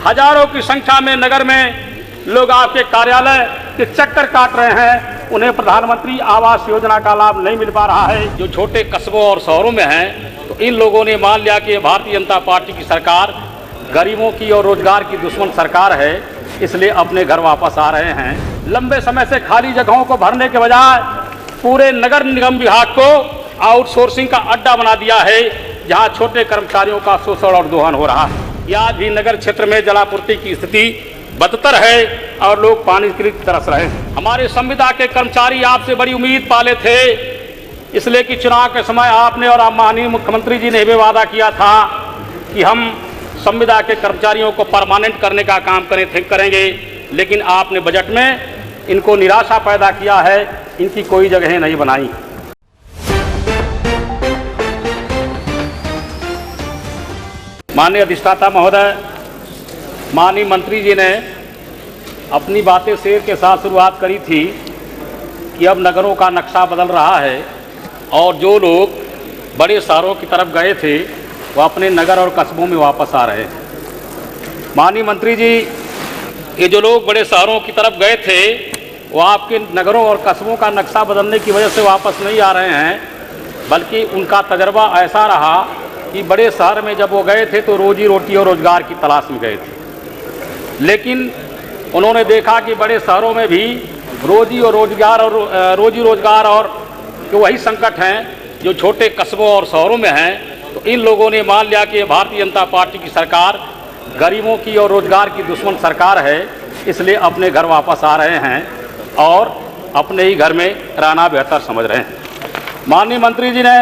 हजारों की संख्या में नगर में लोग आपके कार्यालय के चक्कर काट रहे हैं, उन्हें प्रधानमंत्री आवास योजना का लाभ नहीं मिल पा रहा है। जो छोटे कस्बों और शहरों में हैं, तो इन लोगों ने मान लिया कि भारतीय जनता पार्टी की सरकार गरीबों की और रोजगार की दुश्मन सरकार है, इसलिए अपने घर वापस आ रहे हैं। लंबे समय से खाली जगहों को भरने के बजाय पूरे नगर निगम विभाग को आउटसोर्सिंग का अड्डा बना दिया है, जहां छोटे कर्मचारियों का शोषण और दोहन हो रहा है। आज भी नगर क्षेत्र में जलापूर्ति की स्थिति बदतर है और लोग पानी के लिए तरस रहे हैं। हमारे संविदा के कर्मचारी आपसे बड़ी उम्मीद पाले थे, इसलिए कि चुनाव के समय आपने और माननीय मुख्यमंत्री जी ने भी वादा किया था कि हम संविदा के कर्मचारियों को परमानेंट करने का काम करेंगे, लेकिन आपने बजट में इनको निराशा पैदा किया है, इनकी कोई जगह नहीं बनाई। माननीय अधिष्ठाता महोदय, माननीय मंत्री जी ने अपनी बातें शेर के साथ शुरुआत करी थी कि अब नगरों का नक्शा बदल रहा है और जो लोग बड़े शहरों की तरफ गए थे वो अपने नगर और कस्बों में वापस आ रहे हैं। माननीय मंत्री जी, ये जो लोग बड़े शहरों की तरफ गए थे वो आपके नगरों और कस्बों का नक्शा बदलने की वजह से वापस नहीं आ रहे हैं, बल्कि उनका तजर्बा ऐसा रहा कि बड़े शहर में जब वो गए थे तो रोजी रोटी और रोजगार की तलाश में गए थे, लेकिन उन्होंने देखा कि बड़े शहरों में भी रोजी रोजगार और वही संकट हैं जो छोटे कस्बों और शहरों में हैं। तो इन लोगों ने मान लिया कि भारतीय जनता पार्टी की सरकार गरीबों की और रोजगार की दुश्मन सरकार है, इसलिए अपने घर वापस आ रहे हैं और अपने ही घर में रहना बेहतर समझ रहे हैं। माननीय मंत्री जी ने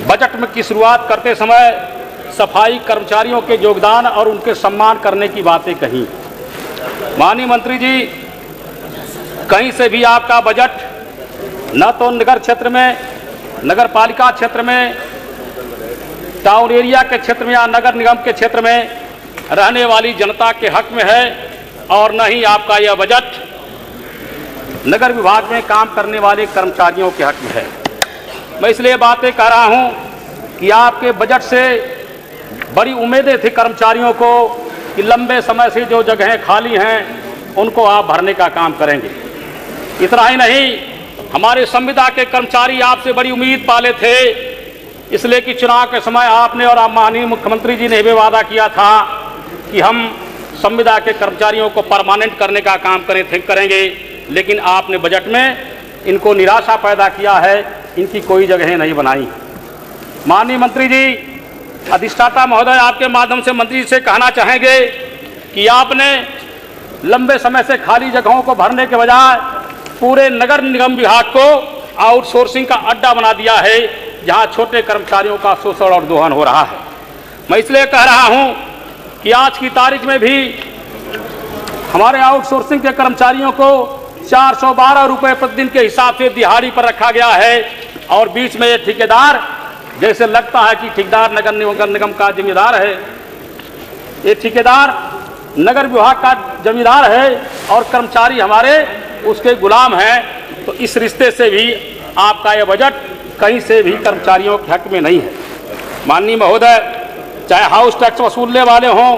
बजट में की शुरुआत करते समय सफाई कर्मचारियों के योगदान और उनके सम्मान करने की बातें कही। माननीय मंत्री जी, कहीं से भी आपका बजट न तो नगर क्षेत्र में, नगर पालिका क्षेत्र में, टाउन एरिया के क्षेत्र में या नगर निगम के क्षेत्र में रहने वाली जनता के हक में है और न ही आपका यह बजट नगर विभाग में काम करने वाले कर्मचारियों के हक में है। मैं इसलिए बातें कह रहा हूं कि आपके बजट से बड़ी उम्मीदें थी कर्मचारियों को कि लंबे समय से जो जगहें खाली हैं उनको आप भरने का काम करेंगे। इतना ही नहीं, हमारे संविदा के कर्मचारी आपसे बड़ी उम्मीद पाले थे, इसलिए कि चुनाव के समय आपने और माननीय मुख्यमंत्री जी ने भी वादा किया था कि हम संविदा के कर्मचारियों को परमानेंट करने का काम करेंगे, लेकिन आपने बजट में इनको निराशा पैदा किया है, इनकी कोई जगह नहीं बनाई। माननीय मंत्री जी, अधिष्ठाता महोदय, आपके माध्यम से मंत्री जी से कहना चाहेंगे कि आपने लंबे समय से खाली जगहों को भरने के बजाय पूरे नगर निगम विभाग को आउटसोर्सिंग का अड्डा बना दिया है, जहां छोटे कर्मचारियों का शोषण और दोहन हो रहा है। मैं इसलिए कह रहा हूं कि आज की तारीख में भी हमारे आउटसोर्सिंग के कर्मचारियों को 412 रुपये प्रतिदिन के हिसाब से दिहाड़ी पर रखा गया है और बीच में ये ठेकेदार, जैसे लगता है कि ठेकेदार नगर निगम का जिम्मेदार है, ये ठेकेदार नगर विभाग का जिम्मेदार है और कर्मचारी हमारे उसके गुलाम हैं। तो इस रिश्ते से भी आपका यह बजट कहीं से भी कर्मचारियों के हक में नहीं है। माननीय महोदय, चाहे हाउस टैक्स वसूलने वाले हों,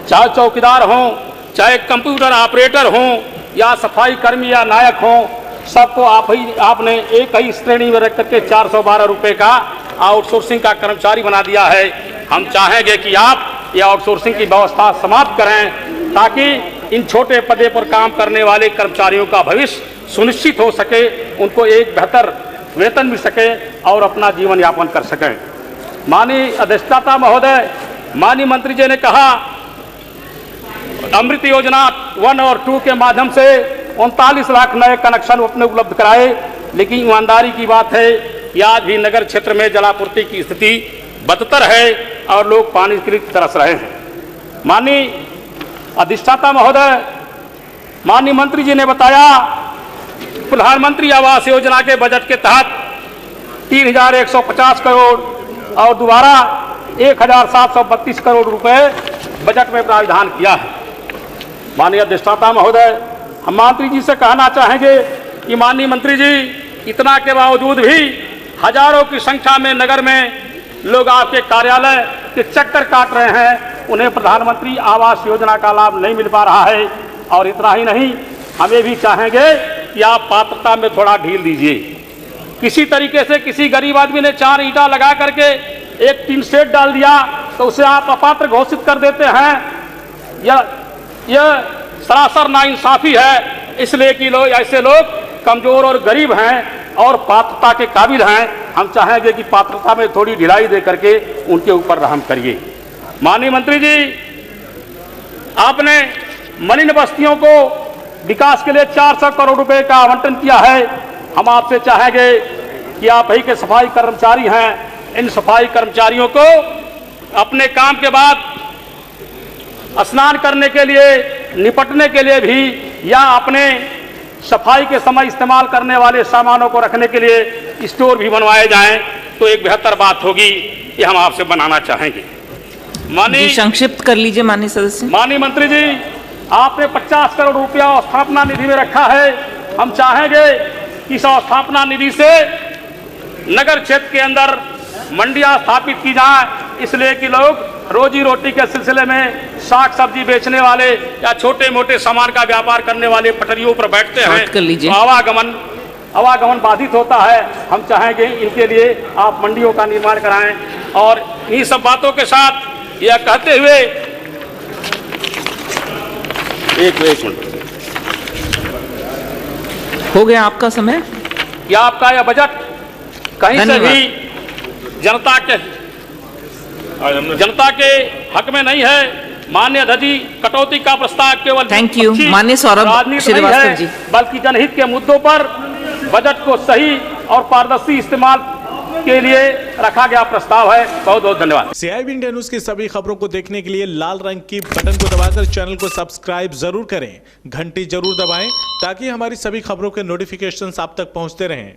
चाहे चौकीदार हों, चाहे कंप्यूटर ऑपरेटर हों या सफाई कर्मी या नायक हों, सबको आपने एक ही श्रेणी में रख करके 412 रुपये का आउटसोर्सिंग का कर्मचारी बना दिया है। हम चाहेंगे कि आप ये आउटसोर्सिंग की व्यवस्था समाप्त करें, ताकि इन छोटे पदे पर काम करने वाले कर्मचारियों का भविष्य सुनिश्चित हो सके, उनको एक बेहतर वेतन मिल सके और अपना जीवन यापन कर सकें। माननीय अधिष्ठाता महोदय, माननीय मंत्री जी ने कहा अमृत योजना 1 और 2 के माध्यम से 39 लाख नए कनेक्शन अपने उपलब्ध कराए, लेकिन ईमानदारी की बात है कि आज भी नगर क्षेत्र में जलापूर्ति की स्थिति बदतर है और लोग पानी के लिए तरस रहे हैं। माननीय अधिष्ठाता महोदय, माननीय मंत्री जी ने बताया प्रधानमंत्री आवास योजना के बजट के तहत 3150 करोड़ और दोबारा 1732 करोड़ रुपए बजट में प्रावधान किया है। माननीय अधिष्ठाता महोदय, हम मंत्री जी से कहना चाहेंगे कि माननीय मंत्री जी, इतना के बावजूद भी हजारों की संख्या में नगर में लोग आपके कार्यालय के चक्कर काट रहे हैं, उन्हें प्रधानमंत्री आवास योजना का लाभ नहीं मिल पा रहा है। और इतना ही नहीं, हमें भी चाहेंगे कि आप पात्रता में थोड़ा ढील दीजिए। किसी तरीके से किसी गरीब आदमी ने 4 ईंटा लगा करके एक टीन शेड डाल दिया तो उसे आप अपात्र घोषित कर देते हैं। यह सरासर नाइंसाफी है, इसलिए कि ऐसे लोग कमजोर और गरीब हैं और पात्रता के काबिल हैं। हम चाहेंगे कि पात्रता में थोड़ी ढिलाई दे करके उनके ऊपर रहम करिए। माननीय मंत्री जी, आपने मलिन बस्तियों को विकास के लिए 400 करोड़ रुपए का आवंटन किया है। हम आपसे चाहेंगे कि आप ही के सफाई कर्मचारी हैं, इन सफाई कर्मचारियों को अपने काम के बाद स्नान करने के लिए, निपटने के लिए भी या अपने सफाई के समय इस्तेमाल करने वाले सामानों को रखने के लिए स्टोर भी बनवाए जाएं तो एक बेहतर बात होगी। ये हम आपसे बनाना चाहेंगे। जी, संक्षिप्त कर लीजिए माननीय सदस्य। माननीय मंत्री जी, आपने 50 करोड़ रुपया अवस्थापना निधि में रखा है। हम चाहेंगे कि इस अवस्थापना निधि से नगर क्षेत्र के अंदर मंडियां स्थापित की जाएं, इसलिए कि लोग रोजी रोटी के सिलसिले में साग सब्जी बेचने वाले या छोटे मोटे सामान का व्यापार करने वाले पटरियों पर बैठते हैं तो आवागमन बाधित होता है। हम चाहेंगे इनके लिए आप मंडियों का निर्माण कराएं। और इन्हीं सब बातों के साथ यह कहते हुए एक मिनट हो गया आपका समय। कि आपका यह बजट कहीं से भी जनता के हक में नहीं है। माननीय अध्यक्ष जी, कटौती का प्रस्ताव केवल थैंक यू माननीय सौरभ श्रीवास्तव जी, बल्कि जनहित के मुद्दों पर बजट को सही और पारदर्शी इस्तेमाल के लिए रखा गया प्रस्ताव है। बहुत बहुत धन्यवाद। CIB इंडिया न्यूज की सभी खबरों को देखने के लिए लाल रंग की बटन को दबाकर चैनल को सब्सक्राइब जरूर करें, घंटी जरूर दबाएं ताकि हमारी सभी खबरों के नोटिफिकेशंस आप तक पहुंचते रहें।